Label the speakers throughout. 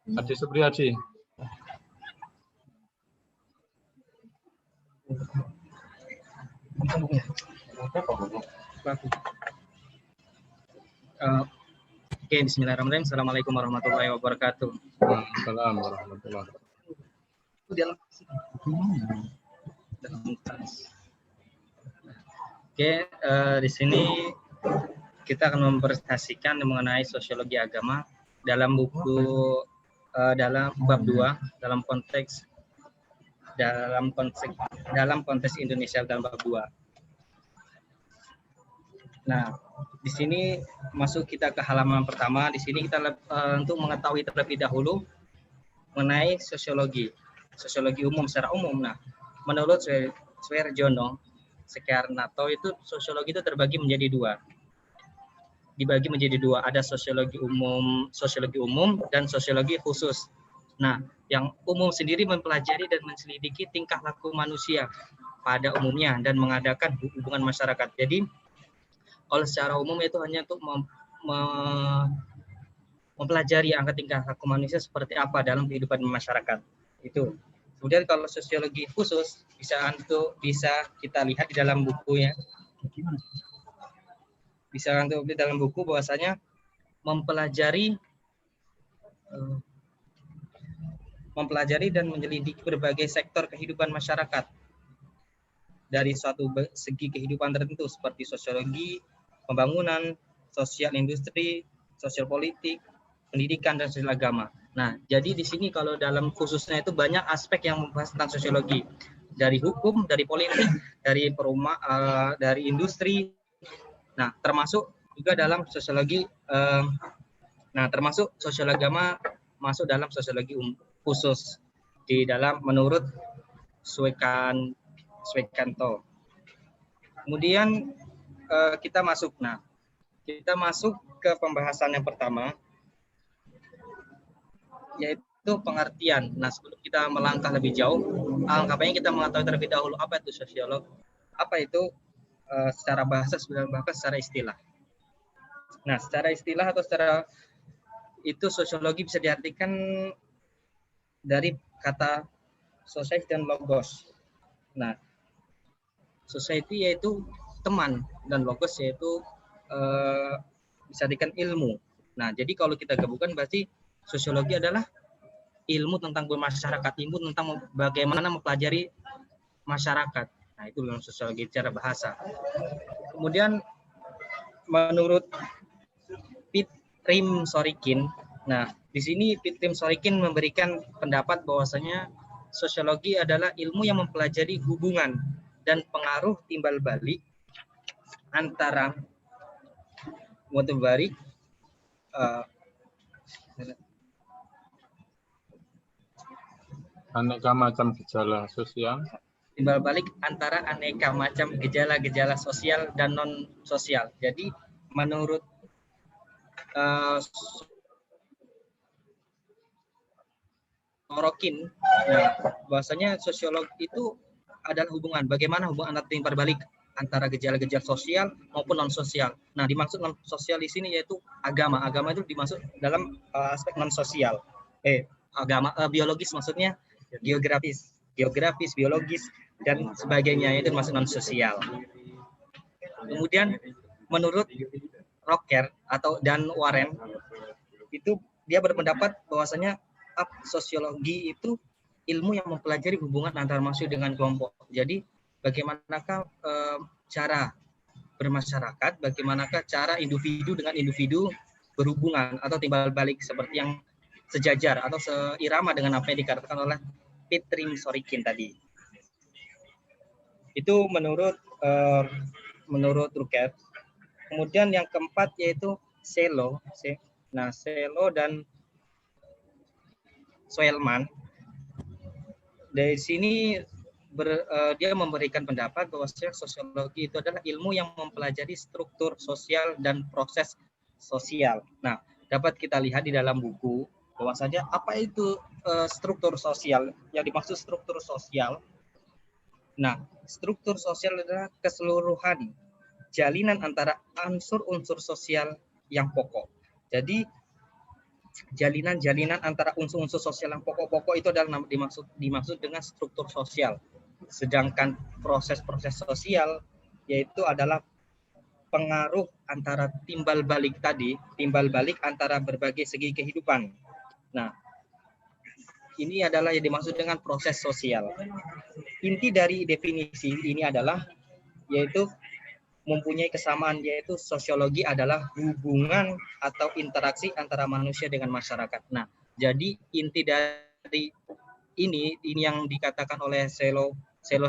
Speaker 1: Adi Supriyadi.
Speaker 2: Oke, bismillahirrahmanirrahim. Assalamualaikum warahmatullahi wabarakatuh.
Speaker 1: Waalaikumsalam warahmatullahi
Speaker 2: wabarakatuh. Oke, di sini kita akan mempresentasikan mengenai sosiologi agama dalam buku dalam bab 2 dalam konteks Indonesia dalam bab 2. Nah, di sini masuk kita ke halaman pertama. Di sini kita untuk mengetahui terlebih dahulu mengenai sosiologi umum secara umum. Nah, menurut Suherjono Sekarnato itu sosiologi itu terbagi menjadi dua. Dibagi menjadi dua, ada sosiologi umum dan sosiologi khusus. Nah, yang umum sendiri mempelajari dan menselidiki tingkah laku manusia pada umumnya dan mengadakan hubungan masyarakat. Jadi, kalau secara umum itu hanya untuk mempelajari angka tingkah laku manusia seperti apa dalam kehidupan masyarakat. Itu. Kemudian kalau sosiologi khusus bisa kita lihat di dalam bukunya. Bisa untuk di dalam buku bahwasanya mempelajari dan menyelidiki berbagai sektor kehidupan masyarakat dari suatu segi kehidupan tertentu seperti sosiologi, pembangunan, sosial industri, sosial politik, pendidikan, dan sosial agama. Nah, jadi di sini kalau dalam khususnya itu banyak aspek yang membahas tentang sosiologi, dari hukum, dari politik, dari dari industri. Nah, termasuk juga dalam sosiologi. Termasuk sosial agama masuk dalam sosiologi khusus di dalam menurut Suekanto. Kemudian kita masuk ke pembahasan yang pertama, yaitu pengertian. Nah, sebelum kita melangkah lebih jauh, alangkah baiknya kita mengetahui terlebih dahulu apa itu sosiolog, apa itu secara bahasa secara istilah. Nah, secara istilah atau secara itu sosiologi bisa diartikan dari kata society dan logos. Nah, society yaitu teman dan logos yaitu bisa diartikan ilmu. Nah, jadi kalau kita gabungkan berarti sosiologi adalah ilmu tentang bermasyarakat, ilmu tentang bagaimana mempelajari masyarakat. Nah, itu dalam sosiologi secara bahasa. Kemudian menurut Pitrim Sorikin, nah di sini Pitrim Sorikin memberikan pendapat bahwasanya sosiologi adalah ilmu yang mempelajari hubungan dan pengaruh timbal balik antara
Speaker 1: aneka macam gejala sosial.
Speaker 2: Timbal balik antara aneka macam gejala-gejala sosial dan non sosial. Jadi menurut Sorokin, bahwasanya sosiolog itu adalah bagaimana hubungan antara timbal balik antara gejala-gejala sosial maupun non sosial. Nah, dimaksud non sosial di sini yaitu agama. Agama itu dimaksud dalam aspek non sosial. Agama biologis maksudnya geografis, biologis dan sebagainya itu masuk non sosial. Kemudian menurut Rocker dan Warren itu dia berpendapat bahwasanya sosiologi itu ilmu yang mempelajari hubungan antar manusia dengan kelompok. Jadi bagaimanakah cara bermasyarakat, bagaimanakah cara individu dengan individu berhubungan atau timbal balik seperti yang sejajar atau seirama dengan apa yang dikatakan oleh Pitrim Sorikin tadi. Itu menurut Rucker. Kemudian yang keempat yaitu Selo. Nah, Selo dan Soelman dari sini dia memberikan pendapat bahwa sosiologi itu adalah ilmu yang mempelajari struktur sosial dan proses sosial. Nah, dapat kita lihat di dalam buku bahwasanya apa itu struktur sosial. Yang dimaksud struktur sosial. Nah, struktur sosial adalah keseluruhan jalinan antara unsur-unsur sosial yang pokok. Jadi jalinan-jalinan antara unsur-unsur sosial yang pokok-pokok itu adalah dimaksud dengan struktur sosial. Sedangkan proses-proses sosial yaitu adalah pengaruh antara timbal balik antara berbagai segi kehidupan. Nah, ini adalah yang dimaksud dengan proses sosial. Inti dari definisi ini adalah yaitu mempunyai kesamaan, yaitu sosiologi adalah hubungan atau interaksi antara manusia dengan masyarakat. Nah, jadi inti dari ini yang dikatakan oleh Selo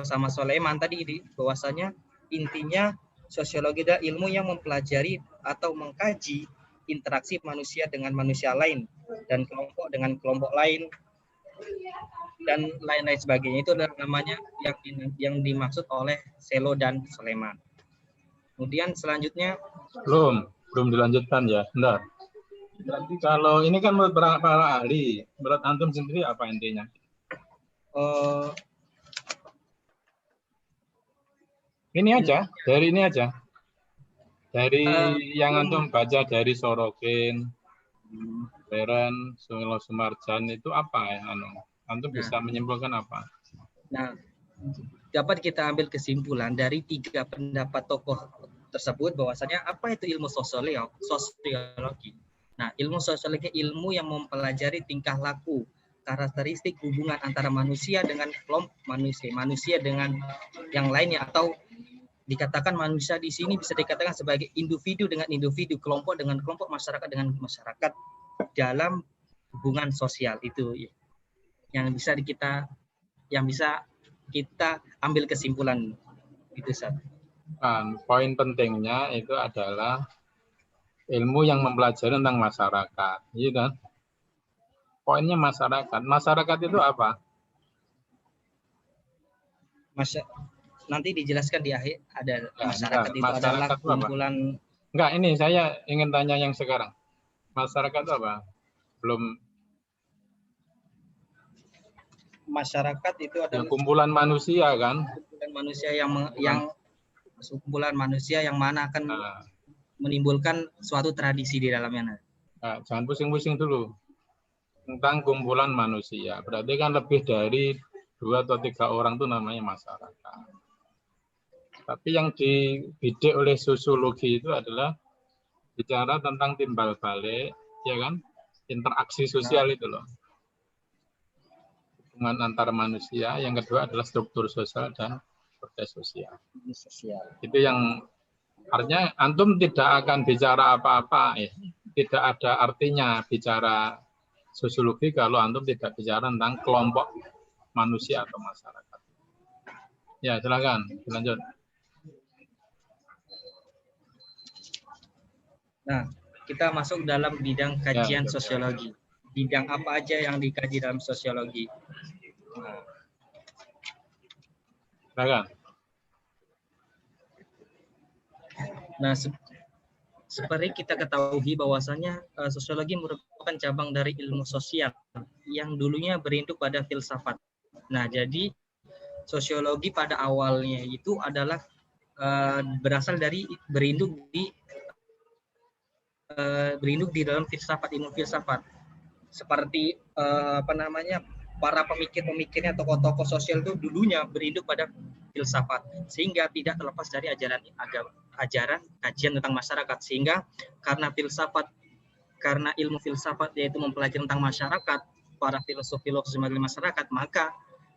Speaker 2: sama Soleiman tadi, bahwasanya intinya sosiologi adalah ilmu yang mempelajari atau mengkaji interaksi manusia dengan manusia lain dan kelompok dengan kelompok lain dan lain-lain sebagainya. Itu adalah namanya yang dimaksud oleh Selo dan Soleiman. Kemudian selanjutnya
Speaker 1: belum dilanjutkan ya. Bentar. Berarti kalau ini kan menurut para ahli, menurut antum sendiri apa intinya? Ini aja, dari ini aja. Dari yang antum baca dari Sorokin, Beren, Sungilo Sumarjan itu apa ya? Antum bisa menyimpulkan apa?
Speaker 2: Nah, dapat kita ambil kesimpulan dari 3 pendapat tokoh tersebut bahwasanya apa itu ilmu sosiologi. Nah, ilmu sosiologi ilmu yang mempelajari tingkah laku, karakteristik hubungan antara manusia dengan kelompok manusia dengan yang lainnya, atau dikatakan manusia di sini bisa dikatakan sebagai individu dengan individu, kelompok dengan kelompok, masyarakat dengan masyarakat dalam hubungan sosial. Itu yang bisa kita ambil kesimpulan itu, Ustaz.
Speaker 1: Poin pentingnya itu adalah ilmu yang mempelajari tentang masyarakat, gitu kan? Poinnya masyarakat. Masyarakat itu apa?
Speaker 2: Nanti dijelaskan di akhir ada masyarakat itu adalah kumpulan.
Speaker 1: Enggak, ini saya ingin tanya yang sekarang. Masyarakat itu apa? Belum.
Speaker 2: Masyarakat itu adalah
Speaker 1: kumpulan manusia kan?
Speaker 2: Kumpulan manusia kumpulan manusia yang mana akan menimbulkan suatu tradisi di dalamnya.
Speaker 1: Nah, jangan pusing-pusing dulu tentang kumpulan manusia. Berarti kan lebih dari 2 atau 3 orang itu namanya masyarakat. Tapi yang dibidik oleh sosiologi itu adalah bicara tentang timbal balik, ya kan? Interaksi sosial itu loh. Hubungan antar manusia. Yang kedua adalah struktur sosial dan proses sosial. Itu yang artinya antum tidak akan bicara apa-apa, tidak ada artinya bicara sosiologi kalau antum tidak bicara tentang kelompok manusia atau masyarakat. Ya, silakan lanjut.
Speaker 2: Nah, kita masuk dalam bidang kajian sosiologi. Bidang apa aja yang dikaji dalam sosiologi?
Speaker 1: Silakan.
Speaker 2: Nah, seperti kita ketahui bahwasanya sosiologi merupakan cabang dari ilmu sosial yang dulunya berinduk pada filsafat. Nah, jadi sosiologi pada awalnya itu adalah berasal dari berinduk di dalam filsafat, ilmu filsafat. Seperti para pemikir-pemikirnya, tokoh-tokoh sosial itu dulunya berinduk pada filsafat, sehingga tidak terlepas dari ajaran kajian tentang masyarakat. Sehingga karena ilmu filsafat yaitu mempelajari tentang masyarakat, para filosof-filosof sebagai masyarakat, maka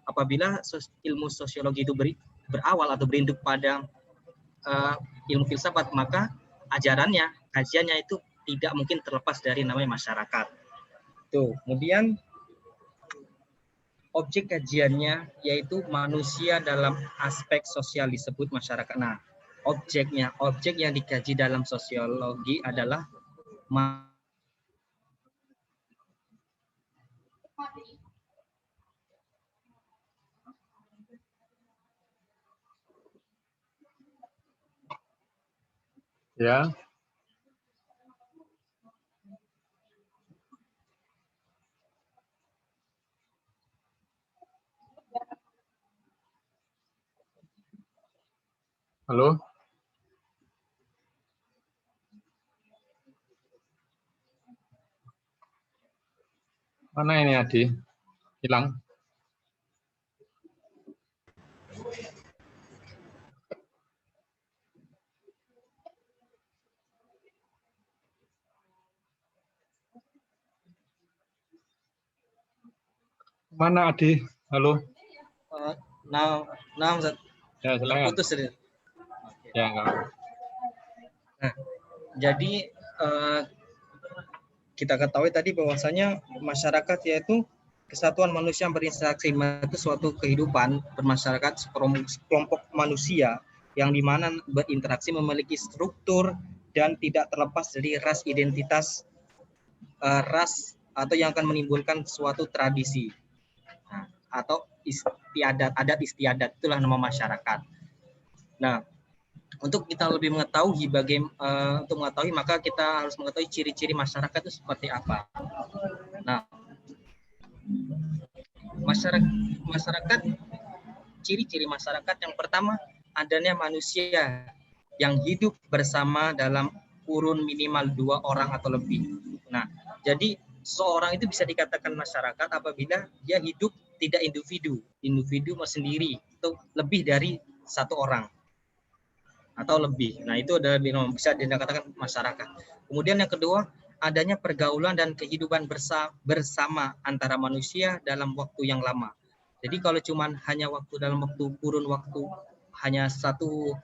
Speaker 2: apabila ilmu sosiologi itu berawal atau berinduk pada ilmu filsafat, maka kajiannya itu tidak mungkin terlepas dari namanya masyarakat. Tuh, kemudian objek kajiannya yaitu manusia dalam aspek sosial disebut masyarakat. Nah, objek yang dikaji dalam sosiologi adalah
Speaker 1: ya. Halo? Mana ini Adi? Hilang. Mana Adi? Halo.
Speaker 2: Nah, Ustaz.
Speaker 1: Ya, silakan.
Speaker 2: Putus tadi.
Speaker 1: Ya, enggak.
Speaker 2: Nah, jadi kita ketahui tadi bahwasanya masyarakat yaitu kesatuan manusia yang berinteraksi, itu suatu kehidupan bermasyarakat kelompok manusia yang dimana berinteraksi memiliki struktur dan tidak terlepas dari ras, identitas, ras, atau yang akan menimbulkan suatu tradisi, nah, atau istiadat, adat istiadat, itulah nama masyarakat. Nah, untuk kita lebih mengetahui untuk mengetahui, maka kita harus mengetahui ciri-ciri masyarakat itu seperti apa. Nah, masyarakat, ciri-ciri masyarakat yang pertama, adanya manusia yang hidup bersama dalam kurun minimal 2 orang atau lebih. Nah, jadi seorang itu bisa dikatakan masyarakat apabila dia hidup tidak individu sendiri, itu lebih dari 1 orang atau lebih. Nah, itu adalah bisa dikatakan masyarakat. Kemudian yang kedua, adanya pergaulan dan kehidupan bersama antara manusia dalam waktu yang lama. Jadi kalau cuman hanya dalam kurun waktu hanya satu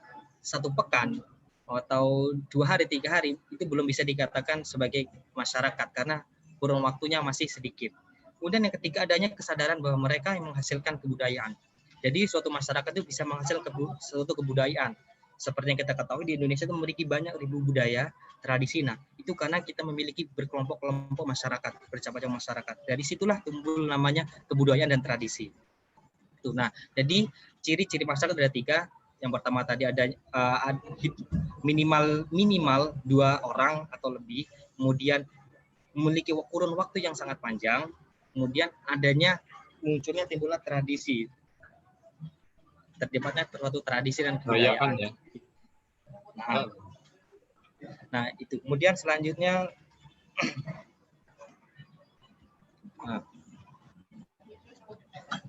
Speaker 2: pekan atau 2 hari, 3 hari, itu belum bisa dikatakan sebagai masyarakat karena kurun waktunya masih sedikit. Kemudian yang ketiga, adanya kesadaran bahwa mereka yang menghasilkan kebudayaan. Jadi suatu masyarakat itu bisa menghasilkan suatu kebudayaan. Seperti yang kita ketahui, di Indonesia itu memiliki banyak ribu budaya, tradisi. Nah, itu karena kita memiliki berkelompok-kelompok masyarakat, bercabang-cabang masyarakat. Dari situlah timbul namanya kebudayaan dan tradisi. Nah, jadi ciri-ciri masyarakat ada 3. Yang pertama tadi ada minimal 2 orang atau lebih, kemudian memiliki kurun waktu yang sangat panjang, kemudian adanya munculnya timbullah tradisi, terdapat suatu tradisi dan kebudayaan. Ya. Nah, itu. Kemudian selanjutnya,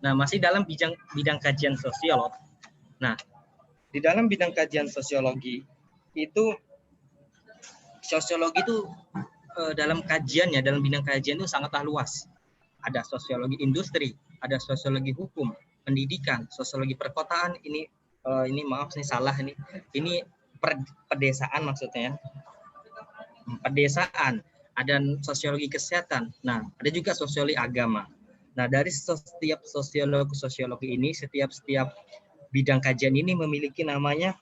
Speaker 2: nah masih dalam bidang kajian sosiolog. Nah, di dalam bidang kajian sosiologi itu, dalam kajiannya, dalam bidang kajian itu sangatlah luas. Ada sosiologi industri, ada sosiologi hukum, pendidikan, sosiologi perkotaan. Ini maaf, ini salah, ini pedesaan maksudnya. Pedesaan, ada sosiologi kesehatan. Nah, ada juga sosiologi agama. Nah, dari setiap sosiologi ini, setiap bidang kajian ini memiliki namanya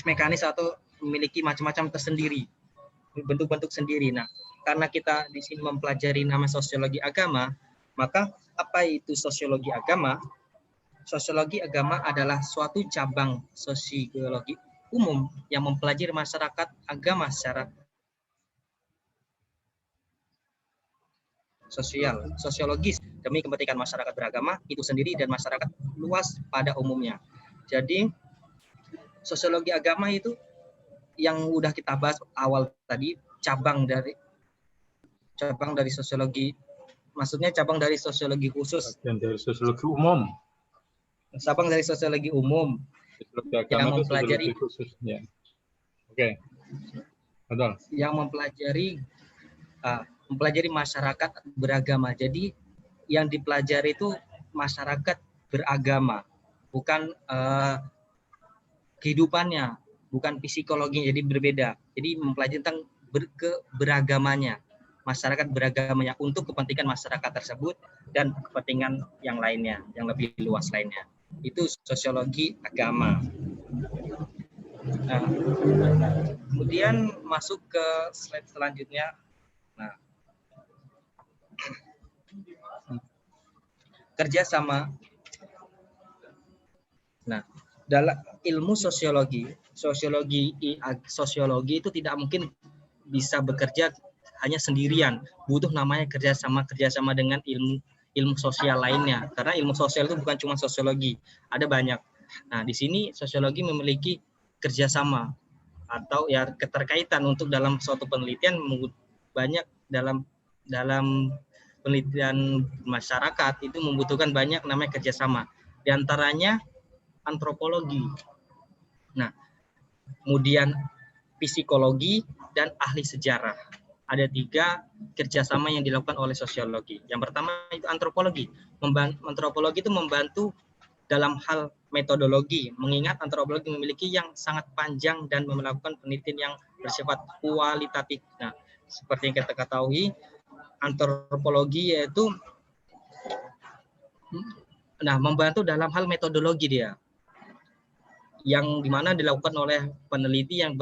Speaker 2: mekanis atau memiliki macam-macam tersendiri, bentuk-bentuk sendiri. Nah, karena kita di sini mempelajari nama sosiologi agama, maka apa itu sosiologi agama? Sosiologi agama adalah suatu cabang sosiologi umum yang mempelajari masyarakat agama secara sosiologis demi kepentingan masyarakat beragama itu sendiri dan masyarakat luas pada umumnya. Jadi sosiologi agama itu yang udah kita bahas awal tadi, cabang dari sosiologi, maksudnya cabang dari sosiologi khusus
Speaker 1: dan dari sosiologi umum.
Speaker 2: Cabang dari sosiologi umum yang mempelajari
Speaker 1: khusus, ya. Oke. Betul.
Speaker 2: Yang mempelajari masyarakat beragama. Jadi yang dipelajari itu masyarakat beragama, bukan kehidupannya, bukan psikologinya, jadi berbeda. Jadi mempelajari tentang beragamannya, masyarakat beragamanya untuk kepentingan masyarakat tersebut dan kepentingan yang lainnya, yang lebih luas lainnya. Itu sosiologi agama. Nah, kemudian masuk ke slide selanjutnya. Nah, kerjasama. Nah, dalam ilmu sosiologi itu tidak mungkin bisa bekerja hanya sendirian, butuh namanya kerjasama dengan ilmu sosial lainnya, karena ilmu sosial itu bukan cuma sosiologi, ada banyak. Nah, di sini sosiologi memiliki kerjasama atau ya keterkaitan untuk dalam suatu penelitian banyak dalam penelitian masyarakat itu membutuhkan banyak namanya kerjasama. Di antaranya antropologi. Nah, kemudian psikologi dan ahli sejarah. Ada 3 kerjasama yang dilakukan oleh sosiologi. Yang pertama itu antropologi. Antropologi itu membantu dalam hal metodologi, mengingat antropologi memiliki yang sangat panjang dan melakukan penelitian yang bersifat kualitatif. Nah, seperti yang kita ketahui, antropologi yaitu membantu dalam hal metodologi dia, yang dimana dilakukan oleh peneliti yang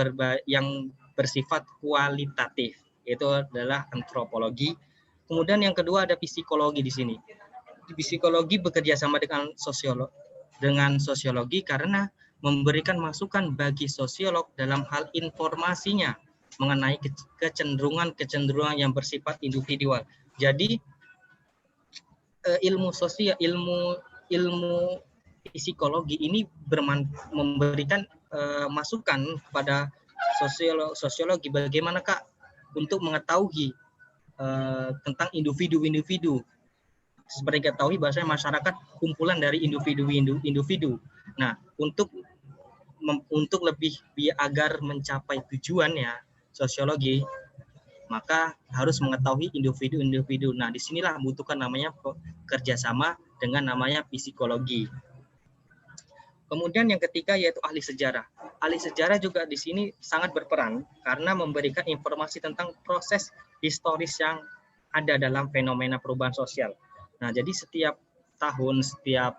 Speaker 2: bersifat kualitatif, itu adalah antropologi. Kemudian yang kedua ada psikologi di sini. Psikologi bekerja sama dengan sosiologi karena memberikan masukan bagi sosiolog dalam hal informasinya mengenai kecenderungan yang bersifat individual. Jadi ilmu psikologi ini memberikan masukan kepada sosiologi bagaimana Kak untuk mengetahui tentang individu-individu. Seperti kita tahu bahwasanya masyarakat kumpulan dari individu. Nah, untuk lebih agar mencapai tujuannya sosiologi, maka harus mengetahui individu-individu. Nah, disinilah membutuhkan namanya kerjasama dengan namanya psikologi. Kemudian yang ketiga yaitu ahli sejarah. Ahli sejarah juga di sini sangat berperan karena memberikan informasi tentang proses historis yang ada dalam fenomena perubahan sosial. Nah, jadi setiap tahun, setiap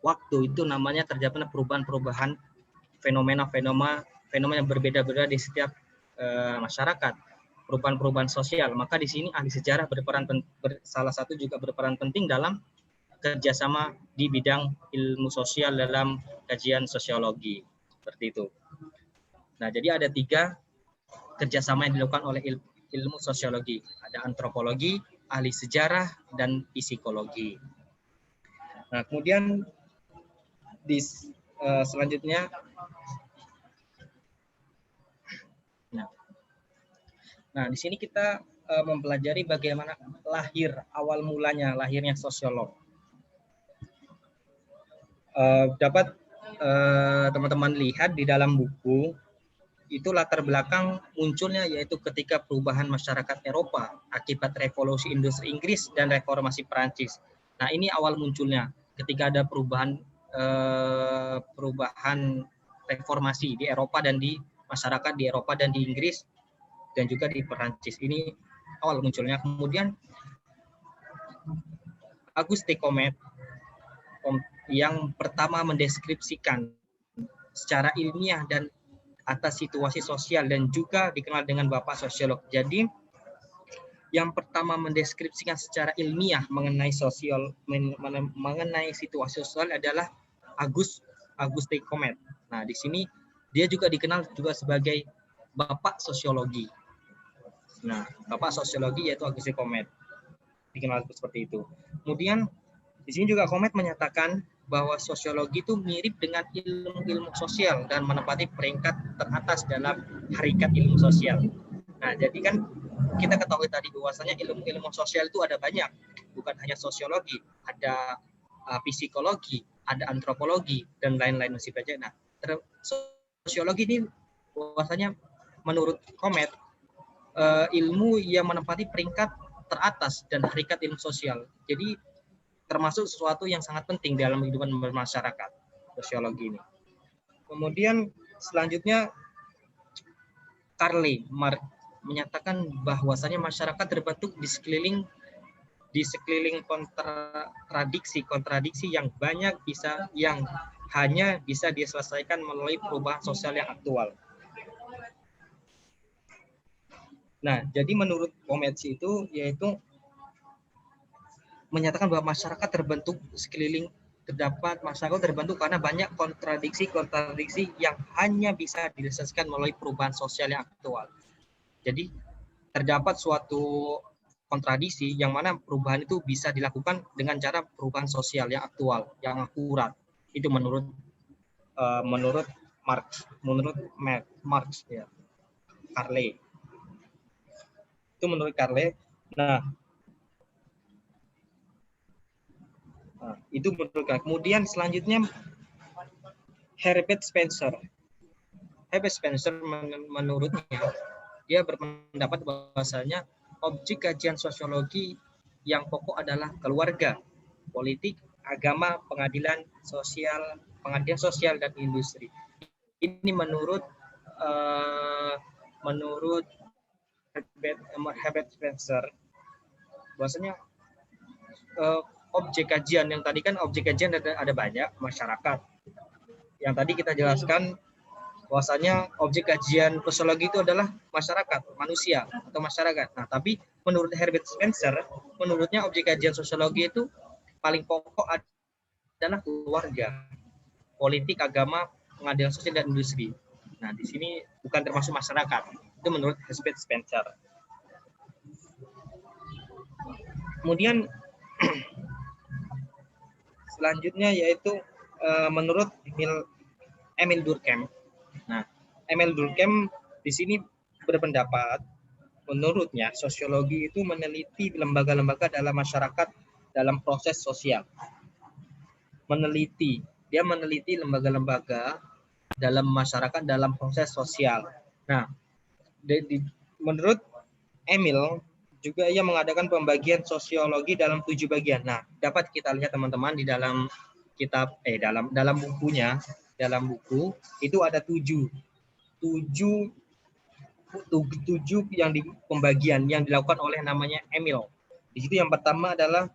Speaker 2: waktu itu namanya terjadi perubahan-perubahan fenomena yang berbeda-beda di setiap masyarakat, perubahan-perubahan sosial. Maka di sini ahli sejarah salah satu juga berperan penting dalam kerjasama di bidang ilmu sosial dalam kajian sosiologi. Seperti itu. Nah, jadi ada 3 kerjasama yang dilakukan oleh ilmu sosiologi. Ada antropologi, ahli sejarah, dan psikologi. Nah, kemudian selanjutnya, nah di sini kita mempelajari bagaimana awal mulanya lahirnya sosiolog. Dapat teman-teman lihat di dalam buku itu latar belakang munculnya yaitu ketika perubahan masyarakat Eropa akibat revolusi industri Inggris dan reformasi Perancis. Nah, ini awal munculnya ketika ada perubahan reformasi di Eropa dan di masyarakat di Eropa dan di Inggris dan juga di Perancis. Ini awal munculnya. Kemudian Auguste Comte yang pertama mendeskripsikan secara ilmiah dan atas situasi sosial dan juga dikenal dengan Bapak Sosiolog. Jadi yang pertama mendeskripsikan secara ilmiah mengenai situasi sosial adalah Auguste Comte. Nah, di sini dia juga dikenal juga sebagai Bapak Sosiologi. Nah, Bapak Sosiologi yaitu Auguste Comte. Dikenal seperti itu. Kemudian di sini juga Comte menyatakan bahwa sosiologi itu mirip dengan ilmu sosial dan menempati peringkat teratas dalam hakikat ilmu sosial. Nah, jadi kan kita ketahui tadi bahwasanya ilmu sosial itu ada banyak, bukan hanya sosiologi, ada psikologi, ada antropologi dan lain-lain masih banyak. Nah, sosiologi ini bahwasanya menurut Comte ilmu yang menempati peringkat teratas dan hakikat ilmu sosial. Jadi termasuk sesuatu yang sangat penting dalam kehidupan bermasyarakat, sosiologi ini. Kemudian selanjutnya Karl Marx menyatakan bahwasanya masyarakat terbentuk di sekeliling kontradiksi yang banyak yang hanya bisa diselesaikan melalui perubahan sosial yang aktual. Nah, jadi menurut Comte itu yaitu menyatakan bahwa masyarakat terbentuk karena banyak kontradiksi yang hanya bisa diselesaikan melalui perubahan sosial yang aktual. Jadi terdapat suatu kontradiksi yang mana perubahan itu bisa dilakukan dengan cara perubahan sosial yang aktual, yang akurat. Itu menurut Marx ya, Karl. Itu menurut Carle. Nah, itu menurut Carle. Kemudian selanjutnya Herbert Spencer. Herbert Spencer menurutnya dia berpendapat bahwasanya objek kajian sosiologi yang pokok adalah keluarga, politik, agama, pengadilan sosial dan industri. Ini menurut Herbert Spencer, bahwasanya objek kajian yang tadi kan objek kajian ada banyak, masyarakat. Yang tadi kita jelaskan bahwasanya objek kajian sosiologi itu adalah masyarakat, manusia atau masyarakat. Nah, tapi menurut Herbert Spencer, menurutnya objek kajian sosiologi itu paling pokok adalah keluarga, politik, agama, pengadilan sosial dan industri. Nah, di sini bukan termasuk masyarakat. Itu menurut Herbert Spencer. Kemudian selanjutnya yaitu menurut Emil Durkheim. Nah, Emil Durkheim di sini berpendapat, menurutnya sosiologi itu meneliti lembaga-lembaga dalam masyarakat dalam proses sosial. Dia meneliti lembaga-lembaga dalam masyarakat dalam proses sosial. Nah, menurut Emil juga ia mengadakan pembagian sosiologi dalam 7 bagian. Nah, dapat kita lihat teman-teman di dalam kitab dalam bukunya, dalam buku itu ada 7 yang pembagian yang dilakukan oleh namanya Emil. Di situ yang pertama adalah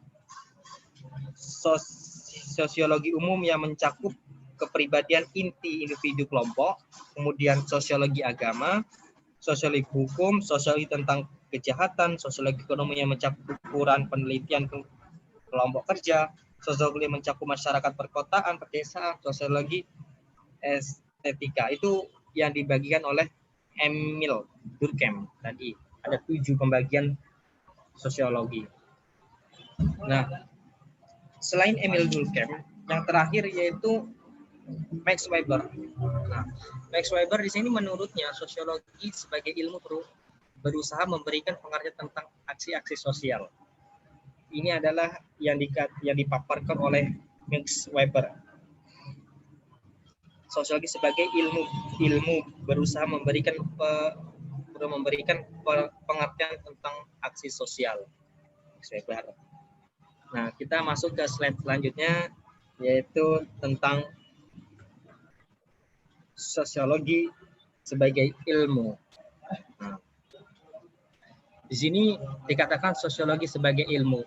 Speaker 2: sosiologi umum yang mencakup kepribadian inti individu kelompok, kemudian sosiologi agama, sosiologi hukum, sosiologi tentang kejahatan, sosiologi ekonomi yang mencakup ukuran penelitian kelompok kerja, sosiologi yang mencakup masyarakat perkotaan, pedesaan, sosiologi estetika. Itu yang dibagikan oleh Emil Durkheim. Tadi ada 7 pembagian sosiologi. Nah, selain Emil Durkheim, yang terakhir yaitu Max Weber. Nah, Max Weber di sini menurutnya sosiologi sebagai ilmu berusaha memberikan pengertian tentang aksi-aksi sosial. Ini adalah yang dipaparkan oleh Max Weber. Sosiologi sebagai ilmu berusaha memberikan pengertian tentang aksi sosial. Max Weber. Nah, kita masuk ke slide selanjutnya, yaitu tentang sosiologi sebagai ilmu. Nah, di sini dikatakan sosiologi sebagai ilmu.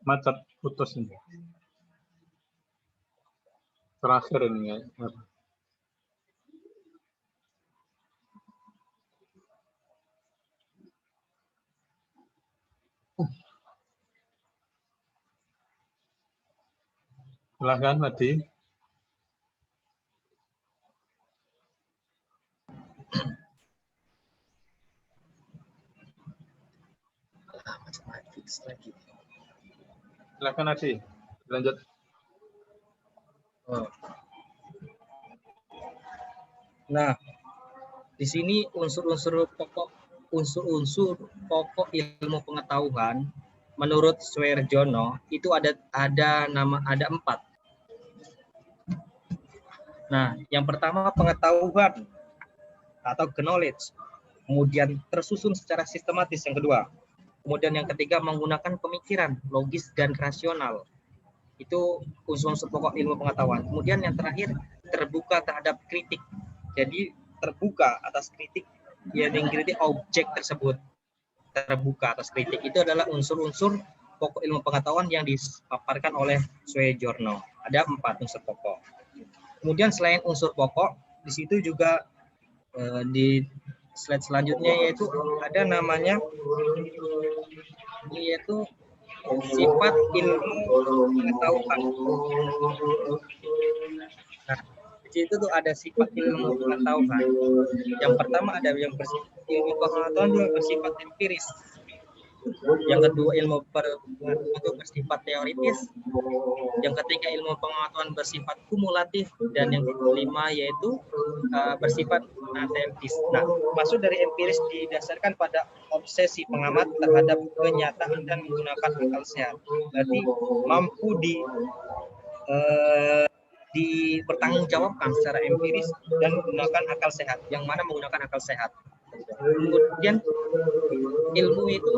Speaker 1: Macet, putus ini. Terakhir ini ya. Silahkan, Madi. Silahkan, Adi. Lanjut.
Speaker 2: Nah, di sini unsur-unsur pokok ilmu pengetahuan menurut Suherjono itu ada 4. Nah, yang pertama pengetahuan atau knowledge, kemudian tersusun secara sistematis yang kedua. Kemudian yang ketiga menggunakan pemikiran logis dan rasional. Itu unsur-unsur pokok ilmu pengetahuan. Kemudian yang terakhir terbuka terhadap kritik. Jadi terbuka atas kritik, yang kritik objek tersebut. Terbuka atas kritik itu adalah unsur-unsur pokok ilmu pengetahuan yang dipaparkan oleh Suherjono. Ada 4 unsur pokok. Kemudian selain unsur pokok, di situ juga di slide selanjutnya yaitu ada namanya yaitu sifat ilmu pengetahuan. Nah, di situ tuh ada sifat ilmu pengetahuan. Yang pertama ada yang bersifat ilmu pengetahuan yang bersifat empiris. Yang kedua ilmu pengetahuan itu bersifat teoritis. Yang ketiga ilmu pengetahuan bersifat kumulatif, dan yang kelima yaitu bersifat natetis. Nah, maksud dari empiris didasarkan pada obsesi pengamat terhadap kenyataan dan menggunakan akal sehat. Berarti mampu dipertanggungjawabkan secara empiris dan menggunakan akal sehat. Yang mana menggunakan akal sehat. Kemudian ilmu itu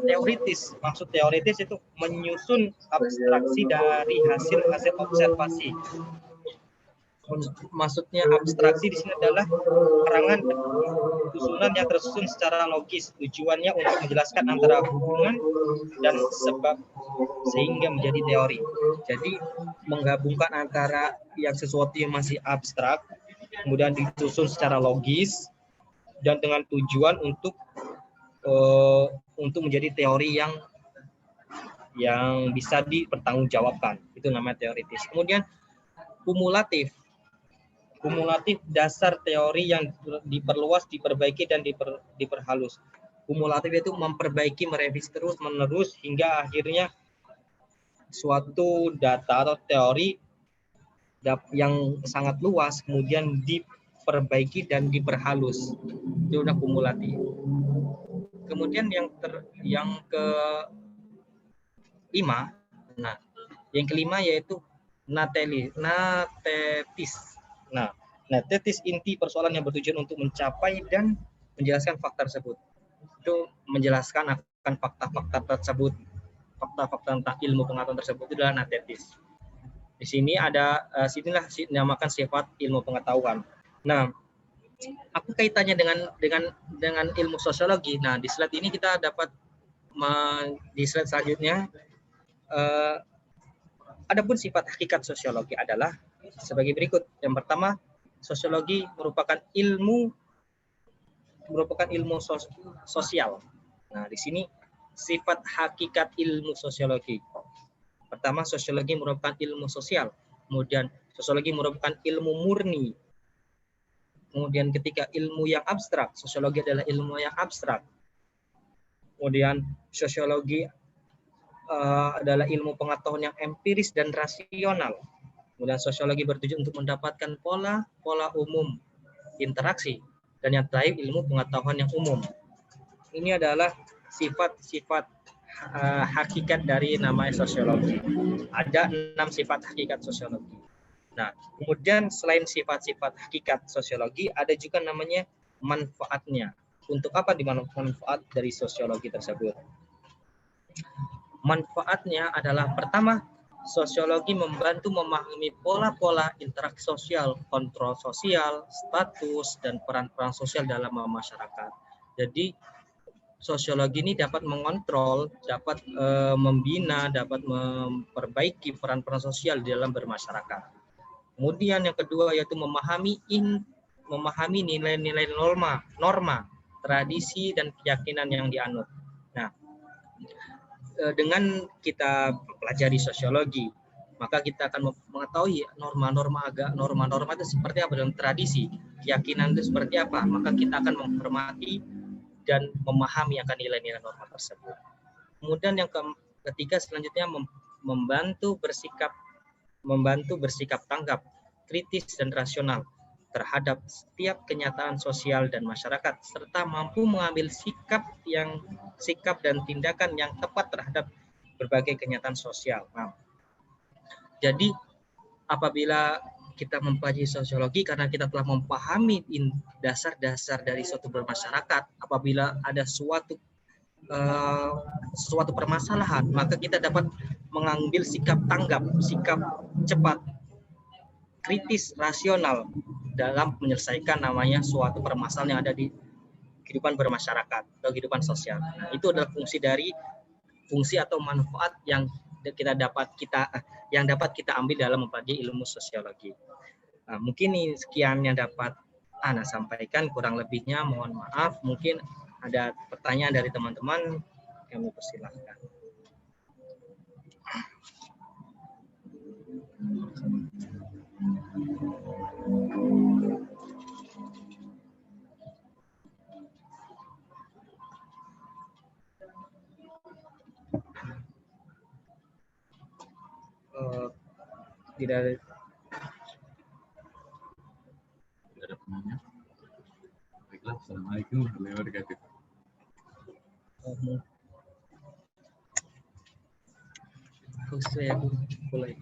Speaker 2: teoritis. Maksud teoritis itu menyusun abstraksi dari hasil-hasil observasi. Maksudnya abstraksi di sini adalah keterangan susunan yang tersusun secara logis. Tujuannya untuk menjelaskan antara hubungan dan sebab sehingga menjadi teori. Jadi menggabungkan antara yang sesuatu yang masih abstrak, kemudian disusun secara logis, dan dengan tujuan untuk menjadi teori yang bisa dipertanggungjawabkan. Itu namanya teoritis. Kemudian kumulatif. Kumulatif dasar teori yang diperluas, diperbaiki, dan diperhalus. Kumulatif itu memperbaiki, merevisi terus-menerus hingga akhirnya suatu data atau teori yang sangat luas kemudian diperbaiki dan diperhalus. Itu udah kumulatif. Kemudian yang kelima, yang kelima yaitu natetis. Nah, natetis inti persoalan yang bertujuan untuk mencapai dan menjelaskan fakta tersebut. Itu menjelaskan akan fakta-fakta tersebut, fakta-fakta tentang ilmu pengetahuan tersebut, itu adalah natetis. Di sini ada sinilah dinamakan sifat ilmu pengetahuan. Nah, apa kaitannya dengan ilmu sosiologi? Nah, di slide ini kita dapat di slide selanjutnya adapun sifat hakikat sosiologi adalah sebagai berikut. Yang pertama, sosiologi merupakan ilmu sosial. Nah, di sini sifat hakikat ilmu sosiologi. Pertama, sosiologi merupakan ilmu sosial. Kemudian sosiologi merupakan ilmu murni. Kemudian ketika ilmu yang abstrak, sosiologi adalah ilmu yang abstrak. Kemudian sosiologi adalah ilmu pengetahuan yang empiris dan rasional. Kemudian sosiologi bertujuan untuk mendapatkan pola umum interaksi. Dan yang terakhir ilmu pengetahuan yang umum. Ini adalah sifat-sifat hakikat dari namanya sosiologi. Ada 6 sifat hakikat sosiologi. Nah, kemudian selain sifat-sifat hakikat sosiologi, ada juga namanya manfaatnya. Untuk apa manfaat dari sosiologi tersebut? Manfaatnya adalah pertama, sosiologi membantu memahami pola-pola interaksi sosial, kontrol sosial, status, dan peran-peran sosial dalam masyarakat. Jadi, sosiologi ini dapat mengontrol, dapat membina, dapat memperbaiki peran-peran sosial di dalam bermasyarakat. Kemudian yang kedua yaitu memahami nilai-nilai norma, tradisi, dan keyakinan yang dianut. Nah, dengan kita pelajari sosiologi, maka kita akan mengetahui norma-norma itu seperti apa, dalam tradisi, keyakinan itu seperti apa, maka kita akan menghormati dan memahami akan nilai-nilai norma tersebut. Kemudian yang ketiga selanjutnya membantu bersikap tanggap, kritis, dan rasional terhadap setiap kenyataan sosial dan masyarakat, serta mampu mengambil sikap dan tindakan yang tepat terhadap berbagai kenyataan sosial. Nah, jadi apabila kita mempelajari sosiologi karena kita telah memahami dasar-dasar dari suatu bermasyarakat, apabila ada suatu permasalahan, maka kita dapat mengambil sikap tanggap, sikap cepat, kritis, rasional dalam menyelesaikan namanya suatu permasalahan yang ada di kehidupan bermasyarakat atau kehidupan sosial. Nah, itu adalah fungsi atau manfaat yang dapat kita ambil dalam mempelajari ilmu sosiologi. Nah, mungkin ini sekian yang dapat Ana sampaikan, kurang lebihnya mohon maaf. Mungkin ada pertanyaan dari teman-teman, kami persilahkan. Tidak ada.
Speaker 3: Tidak ada penanya. Baiklah, assalamualaikum warahmatullahi wabarakatuh.
Speaker 2: Saya mulai.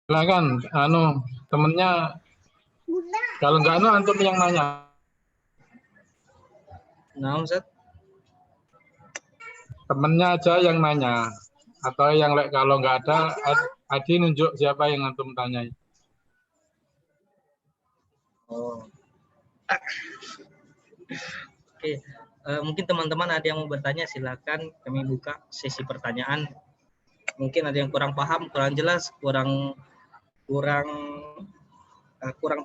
Speaker 1: Silakan, temennya. Kalau nggak antum yang nanya.
Speaker 2: Nah, Ustaz.
Speaker 1: Temennya aja yang nanya. Atau yang kalau nggak ada, Adi nunjuk siapa yang antum tanyai.
Speaker 2: Oh. Oke, mungkin teman-teman ada yang mau bertanya, silakan kami buka sesi pertanyaan. Mungkin ada yang kurang paham, kurang jelas, kurang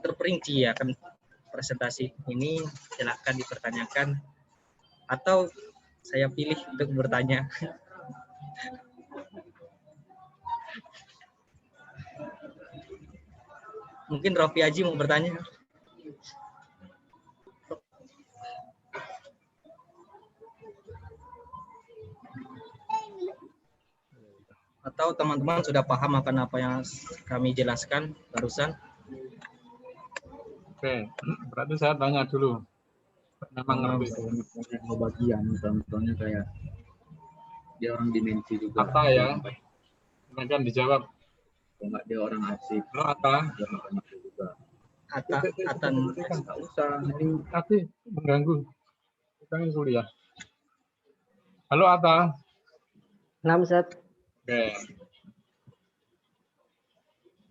Speaker 2: terperinci ya kan presentasi ini, silakan dipertanyakan atau saya pilih untuk bertanya. Mungkin Rofi Haji mau bertanya. Atau teman-teman sudah paham akan apa yang kami jelaskan barusan?
Speaker 1: Oke, berarti saya tanya dulu. Memang ngerti.
Speaker 3: Bagian, contohnya kayak dia orang dimensi juga.
Speaker 1: Apa ya? Kemudian dijawab.
Speaker 3: Enggak, dia orang asik.
Speaker 1: Halo, Atta.
Speaker 3: Dia makan asik juga.
Speaker 2: Atan.
Speaker 3: Nggak usah.
Speaker 1: Tapi mengganggu. Kita ini kuliah. Halo, Atta.
Speaker 4: 6 Ustaz.
Speaker 1: Oke.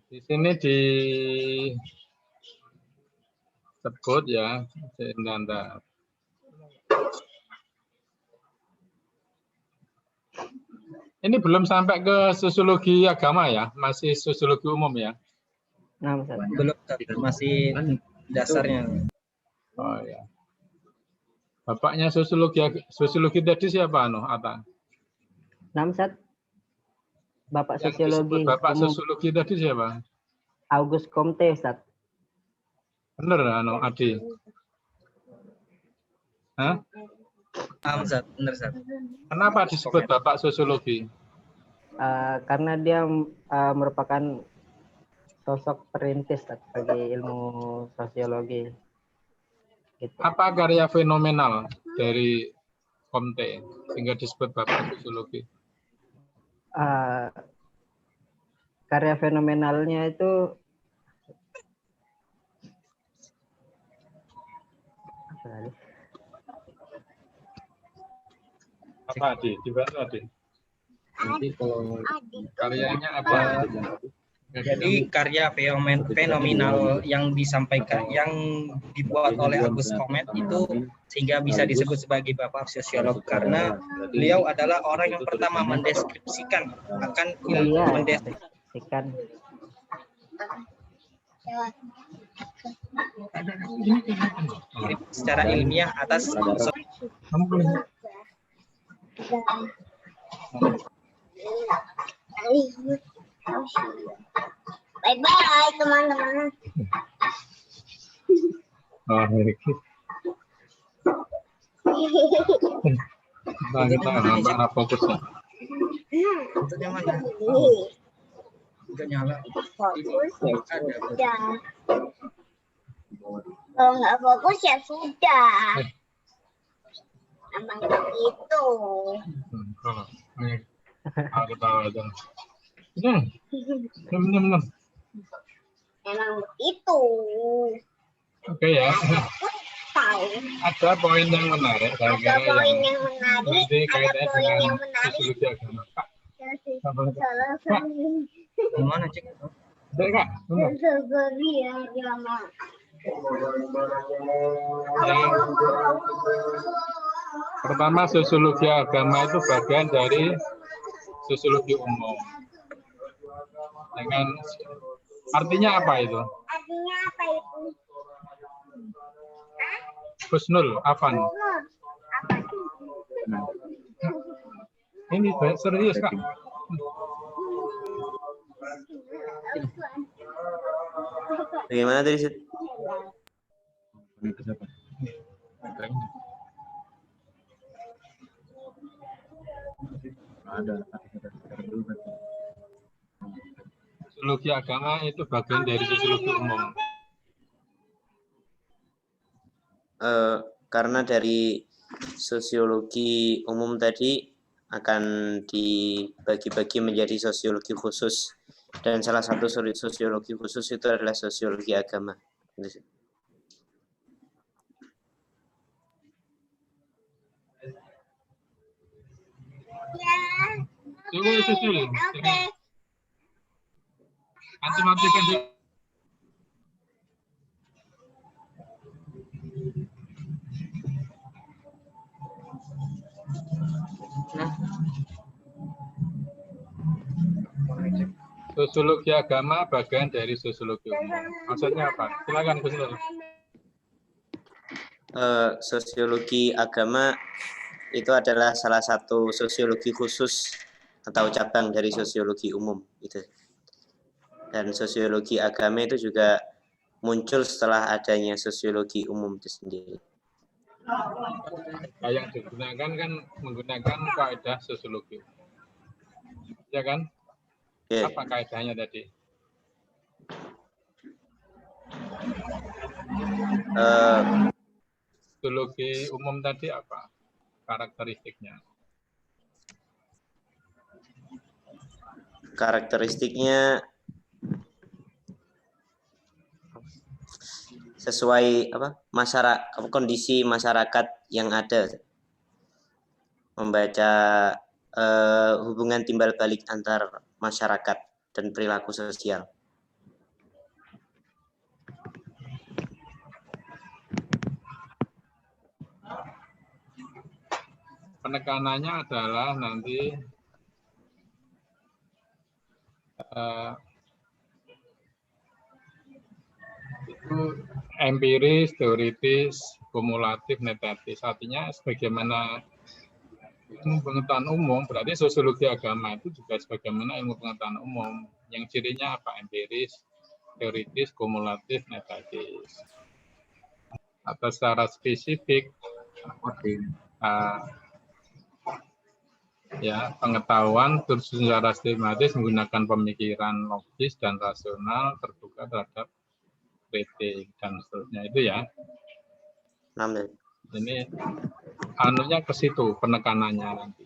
Speaker 1: Di sini disebut ya, Nanda. Ini belum sampai ke sosiologi agama ya, masih sosiologi umum ya.
Speaker 4: 6 Ustaz.
Speaker 2: Belum, masih dasarnya.
Speaker 1: Oh ya. Bapaknya sosiologi tadi siapa Atta?
Speaker 4: 6 Ustaz. Bapak
Speaker 1: Yang
Speaker 4: sosiologi.
Speaker 1: disebut Bapak
Speaker 4: umum.
Speaker 1: sosiologi tadi siapa?
Speaker 4: August Comte Ustaz.
Speaker 1: Bener Adi? Hah?
Speaker 2: Ustaz, benar Ustaz.
Speaker 1: Kenapa disebut Bapak sosiologi?
Speaker 4: Karena dia merupakan sosok perintis Ustaz, bagi ilmu sosiologi. Gitu.
Speaker 1: Apa karya fenomenal dari Comte sehingga disebut Bapak sosiologi?
Speaker 4: Karya fenomenalnya itu
Speaker 1: apa Adi? Dibantu Adi.
Speaker 3: Nanti kalau
Speaker 1: Karyanya apa?
Speaker 2: Jadi karya fenomenal yang disampaikan, yang dibuat oleh August Comte itu sehingga bisa disebut sebagai Bapak sosiolog karena beliau adalah orang yang pertama mendeskripsikan akan mendeskripsikan secara ilmiah atas
Speaker 5: Bye-bye teman-teman.
Speaker 1: Oh, kita nggak fokusnya.
Speaker 2: Fotonya mana? Enggak nyala.
Speaker 5: Fokus ya sudah. Kalau nggak fokus ya sudah. Emang begitu.
Speaker 1: Aku tahu aja. Benar.
Speaker 5: Emang begitu.
Speaker 1: Oke ya.
Speaker 5: Tahu.
Speaker 1: Ada poin yang menarik.
Speaker 5: Ada poin yang menarik.
Speaker 1: Nanti
Speaker 5: Ada
Speaker 1: kaitannya
Speaker 5: poin
Speaker 1: dengan
Speaker 5: yang menarik.
Speaker 1: sosiologi agama. Pak,
Speaker 2: Gimana cek?
Speaker 1: Kak, benar.
Speaker 5: Sosiologi agama.
Speaker 1: Yang pertama, sosiologi agama itu bagian dari sosiologi umum. Dengan artinya apa itu?
Speaker 5: Artinya apa itu?
Speaker 1: Husnul, Afan.
Speaker 5: Apa itu?
Speaker 1: Ini serius Kak.
Speaker 6: Bagaimana tadi Sid?
Speaker 3: ada secara dulu kan.
Speaker 1: Sosiologi agama itu bagian dari sosiologi umum.
Speaker 6: Karena dari sosiologi umum tadi akan dibagi-bagi menjadi sosiologi khusus, dan salah satu sosiologi khusus itu adalah sosiologi agama.
Speaker 5: Ya.
Speaker 1: Tunggu susul.
Speaker 5: Oke.
Speaker 1: Antum matikan dulu. Sosiologi agama bagian dari sosiologi umum. Maksudnya apa? Silakan Gus Nur.
Speaker 6: Sosiologi agama itu adalah salah satu sosiologi khusus atau cabang dari sosiologi umum itu. Dan sosiologi agama itu juga muncul setelah adanya sosiologi umum itu sendiri.
Speaker 1: Yang digunakan kan menggunakan kaidah sosiologi. Ya kan?
Speaker 6: Oke.
Speaker 1: Apa kaidahnya tadi? Sosiologi umum tadi apa? Karakteristiknya.
Speaker 6: Karakteristiknya sesuai masyarakat, kondisi masyarakat yang ada, membaca hubungan timbal balik antar masyarakat dan perilaku sosial.
Speaker 1: Penekanannya adalah nanti itu empiris, teoritis, kumulatif, metatis. Artinya sebagaimana ilmu pengetahuan umum, berarti sosiologi agama itu juga sebagaimana ilmu pengetahuan umum. Yang cirinya apa? Empiris, teoritis, kumulatif, metatis. Atau secara spesifik, ya, pengetahuan terus secara sistematis menggunakan pemikiran logis dan rasional terbuka terhadap kritik dan seterusnya itu ya. Ini anunya ke situ penekanannya nanti.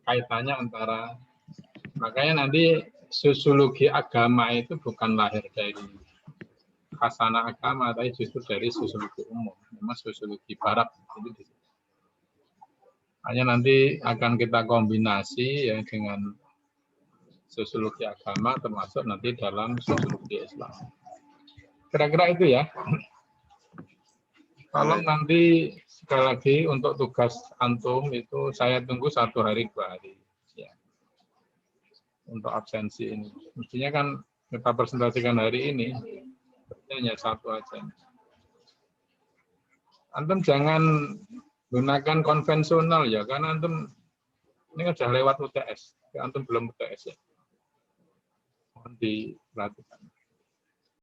Speaker 1: Kaitannya antara, makanya nanti sosiologi agama itu bukan lahir dari khasana agama, tapi justru dari sosiologi umum, memang sosiologi barat. Jadi, hanya nanti akan kita kombinasi ya dengan sosiologi agama, termasuk nanti dalam sosiologi Islam. Kira-kira itu ya. Kalau nanti sekali lagi untuk tugas antum itu saya tunggu 1 hari 2 hari ya. Untuk absensi ini. Mestinya kan kita presentasikan hari ini hanya 1 aja. Antum jangan gunakan konvensional ya, karena antum ini sudah lewat UTS, antum belum UTS ya. Mohon diperhatikan.